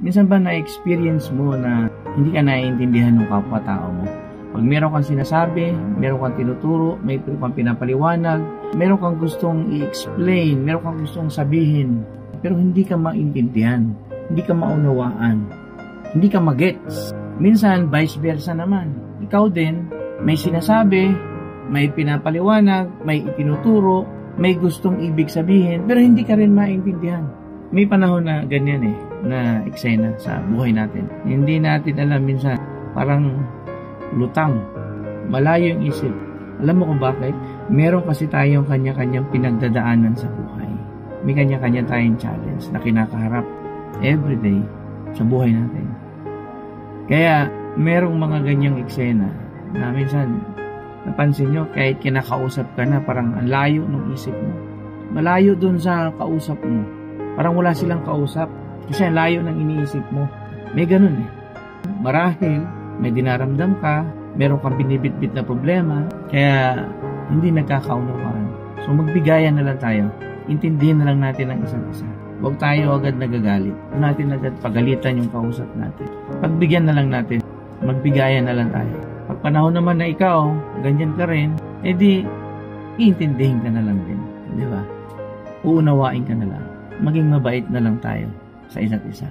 Minsan ba na-experience mo na hindi ka naiintindihan ng kapwa-tao mo? Pag meron kang sinasabi, meron kang tinuturo, may kang pinapaliwanag, meron kang gustong i-explain, meron kang gustong sabihin, pero hindi ka maintindihan, hindi ka maunawaan, hindi ka magets. Minsan, vice versa naman. Ikaw din, may sinasabi, may pinapaliwanag, may itinuturo, may gustong ibig sabihin, pero hindi ka rin maintindihan. May panahon na ganyan na eksena sa buhay natin. Hindi natin alam minsan, parang lutang, malayo yung isip. Alam mo kung bakit? Meron kasi tayong kanya-kanyang pinagdadaanan sa buhay. May kanya-kanya tayong challenge na kinakaharap everyday sa buhay natin. Kaya, merong mga ganyang eksena na minsan, napansin nyo, kahit kinakausap ka na, parang ang layo ng isip mo. Malayo dun sa kausap mo. Parang wala silang kausap. Kasi ang layo ng iniisip mo. May ganun Marahil, may dinaramdam ka, meron kang binibitbit na problema, kaya hindi nagkakaunawaan. So magbigayan na lang tayo. Intindihin na lang natin ang isa't isa. Huwag tayo agad nagagalit. Huwag natin agad pagalitan yung kausap natin. Pagbigyan na lang natin. Magbigayan na lang tayo. Pag panahon naman na ikaw, ganyan ka rin, edi iintindihin ka na lang din. Di ba? Uunawain ka na lang. Maging mabait na lang tayo sa isa't isa.